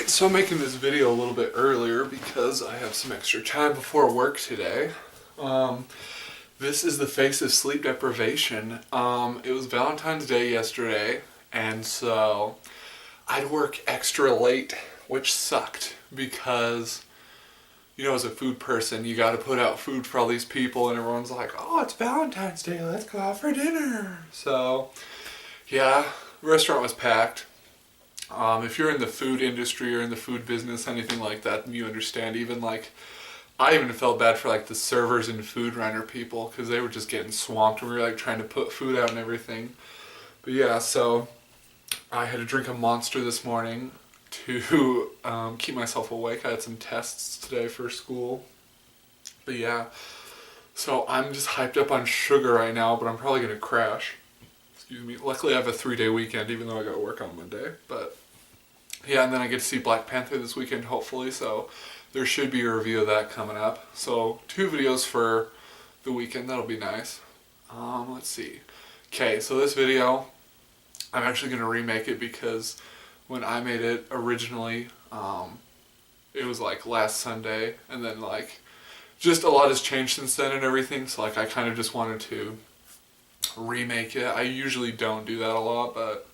Alright, so I'm making this video a little bit earlier because I have some extra time before work today. Um, this is the face of sleep deprivation. It was Valentine's Day yesterday, and so I'd work extra late, which sucked because, as a food person, you gotta put out food for all these people, and everyone's like, oh, it's Valentine's Day, let's go out for dinner. So, yeah, the restaurant was packed. If you're in the food industry or in the food business, anything like that, then you understand. I even felt bad for the servers and food runner people because they were just getting swamped and we were trying to put food out and everything. But yeah, so I had to drink a Monster this morning to keep myself awake. I had some tests today for school. But yeah, so I'm just hyped up on sugar right now, but I'm probably going to crash. Excuse me. Luckily I have a 3-day weekend even though I got to work on Monday. But yeah, and then I get to see Black Panther this weekend hopefully, so there should be a review of that coming up. So 2 videos for the weekend, that'll be nice. Let's see. Okay, so this video, I'm actually going to remake it because when I made it originally, it was last Sunday, and then just a lot has changed since then and everything, so I kind of just wanted to remake it. I usually don't do that a lot, but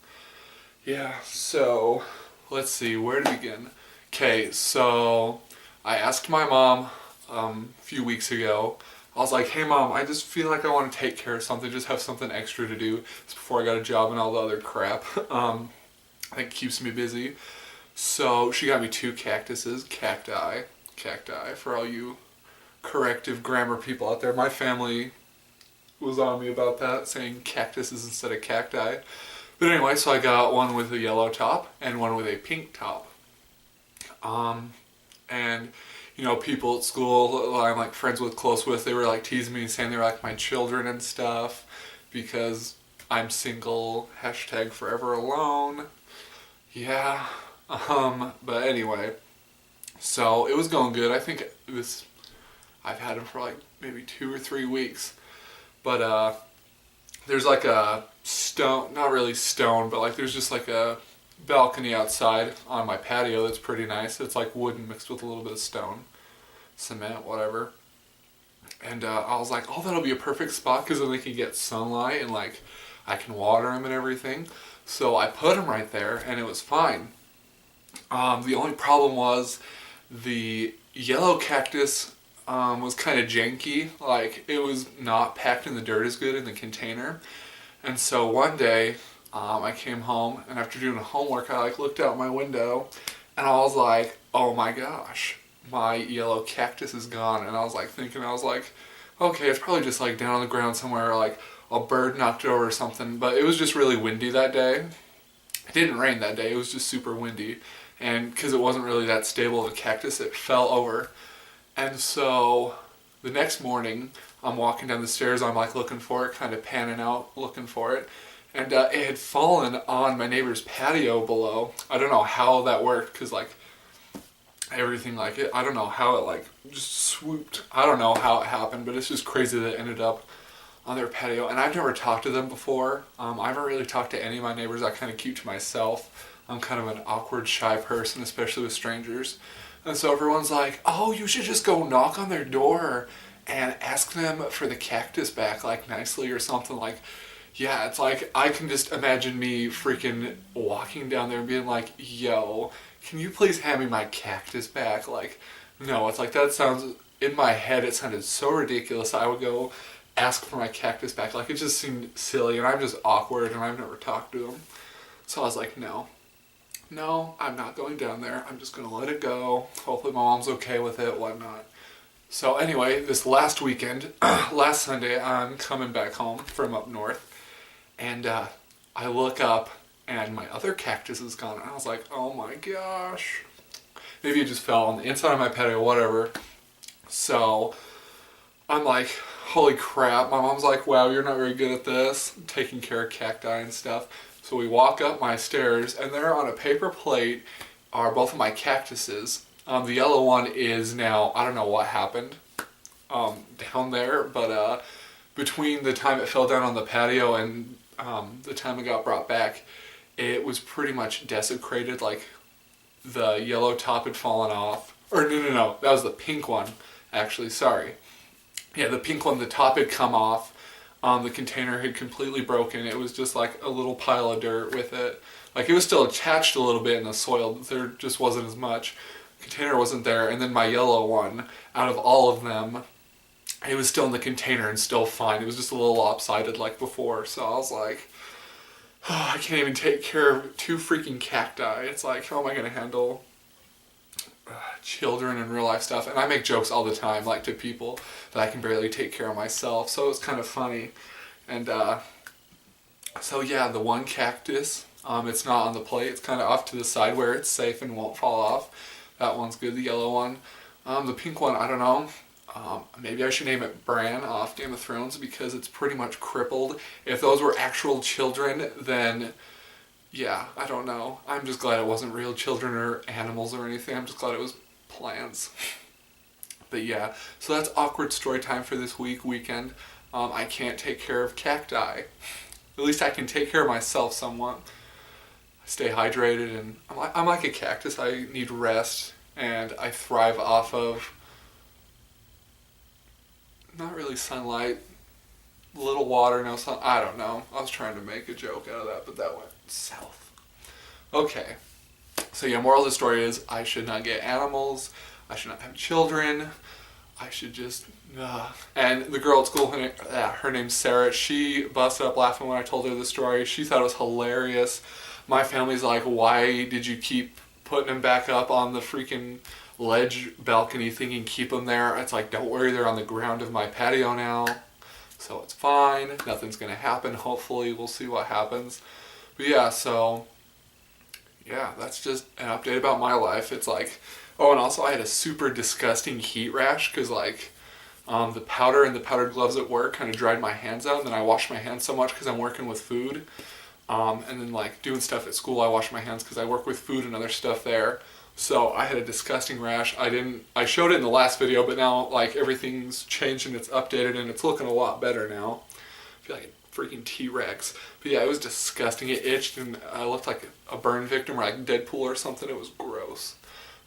yeah, so let's see, where to begin? Okay, so I asked my mom a few weeks ago. I was like, hey mom, I just feel like I want to take care of something, just have something extra to do. It's before I got a job and all the other crap. I think it keeps me busy. So she got me 2 cactuses, cacti, for all you corrective grammar people out there. My family was on me about that, saying cactuses instead of cacti. But anyway, so I got one with a yellow top and one with a pink top. And people at school I'm friends with, close with, they were teasing me, saying they were my children and stuff because I'm single, hashtag forever alone. Yeah. But anyway, so it was going good. I think I've had them for maybe 2 or 3 weeks. But there's a stone, not really stone, but there's just a balcony outside on my patio that's pretty nice. It's wooden mixed with a little bit of stone, cement, whatever. And I was like, oh, that'll be a perfect spot because then they can get sunlight and I can water them and everything. So I put them right there and it was fine. The only problem was the yellow cactus was kind of janky. It was not packed in the dirt as good in the container. And so one day, I came home, and after doing homework, I looked out my window, and I was like, oh my gosh, my yellow cactus is gone. And I was thinking, okay, it's probably just down on the ground somewhere, a bird knocked it over or something. But it was just really windy that day. It didn't rain that day, it was just super windy. And because it wasn't really that stable of a cactus, it fell over. And so the next morning, I'm walking down the stairs, I'm looking for it, kind of panning out, looking for it. And it had fallen on my neighbor's patio below. I don't know how that worked, because everything it, I don't know how it just swooped. I don't know how it happened, but it's just crazy that it ended up on their patio. And I've never talked to them before. I haven't really talked to any of my neighbors. I kind of keep to myself. I'm kind of an awkward, shy person, especially with strangers. And so everyone's like, oh, you should just go knock on their door and ask them for the cactus back, nicely or something. Yeah, it's I can just imagine me freaking walking down there and being like, yo, can you please hand me my cactus back? No, it's that sounds, in my head it sounded so ridiculous. I would go ask for my cactus back. It just seemed silly, and I'm just awkward, and I've never talked to them. So I was like, no, I'm not going down there. I'm just going to let it go. Hopefully my mom's okay with it, whatnot. So anyway, this last weekend, last Sunday, I'm coming back home from up north. And I look up, and my other cactus is gone. And I was like, oh my gosh. Maybe it just fell on the inside of my patio, whatever. So I'm like, holy crap. My mom's like, wow, you're not very good at this, taking care of cacti and stuff. So we walk up my stairs, and there on a paper plate are both of my cactuses. The yellow one is now, I don't know what happened down there, but between the time it fell down on the patio and the time it got brought back, it was pretty much desecrated. the yellow top had fallen off. Or no, that was the pink one, actually, sorry. Yeah, the pink one, the top had come off. The container had completely broken. It was just like a little pile of dirt with it. Like, it was still attached a little bit in the soil, but there just wasn't as much. The container wasn't there. And then my yellow one, out of all of them, it was still in the container and still fine. It was just a little lopsided like before. So I was like, oh, I can't even take care of 2 freaking cacti. It's like, how am I going to handle children and real life stuff? And I make jokes all the time, like to people, that I can barely take care of myself. So it's kind of funny. And so yeah, the one cactus, it's not on the plate. It's kind of off to the side where it's safe and won't fall off. That one's good, the yellow one. The pink one, I don't know. Maybe I should name it Bran off Game of Thrones because it's pretty much crippled. If those were actual children, then yeah, I don't know. I'm just glad it wasn't real children or animals or anything. I'm just glad it was plants. But yeah, so that's awkward story time for this weekend. I can't take care of cacti. At least I can take care of myself somewhat. I stay hydrated, and I'm like a cactus. I need rest, and I thrive off of not really sunlight, little water, no sun. I don't know. I was trying to make a joke out of that, but that went south. Okay. So yeah, moral of the story is I should not get animals. I should not have children. I should just... And the girl at school, her name's Sarah, she busted up laughing when I told her the story. She thought it was hilarious. My family's like, why did you keep putting them back up on the freaking ledge balcony thing and keep them there? It's like, don't worry, they're on the ground of my patio now. So it's fine. Nothing's going to happen. Hopefully, we'll see what happens. But yeah, so... yeah, that's just an update about my life. It's like... oh, and also I had a super disgusting heat rash because like the powder and the powdered gloves at work kind of dried my hands out, and then I washed my hands so much because I'm working with food. And then like doing stuff at school, I wash my hands because I work with food and other stuff there. So I had a disgusting rash. I showed it in the last video, but now like everything's changed and it's updated and it's looking a lot better now. I feel like a freaking T-Rex. But yeah, it was disgusting. It itched and I looked like a burn victim or like Deadpool or something. It was gross.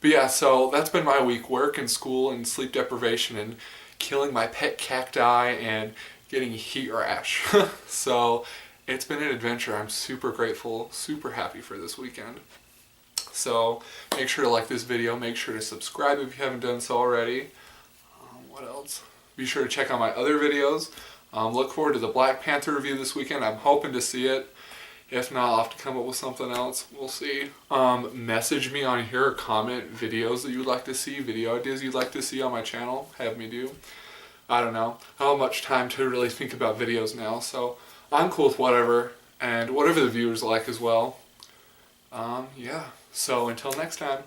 But yeah, so that's been my week. Work and school and sleep deprivation and killing my pet cacti and getting heat rash. So it's been an adventure. I'm super grateful, super happy for this weekend. So make sure to like this video. Make sure to subscribe if you haven't done so already. What else? Be sure to check out my other videos. Look forward to the Black Panther review this weekend. I'm hoping to see it. If not, I'll have to come up with something else. We'll see. Message me on here or comment videos that you would like to see, video ideas you'd like to see on my channel. Have me do. I don't know. I don't have much time to really think about videos now, so I'm cool with whatever, and whatever the viewers like as well. Yeah. So until next time.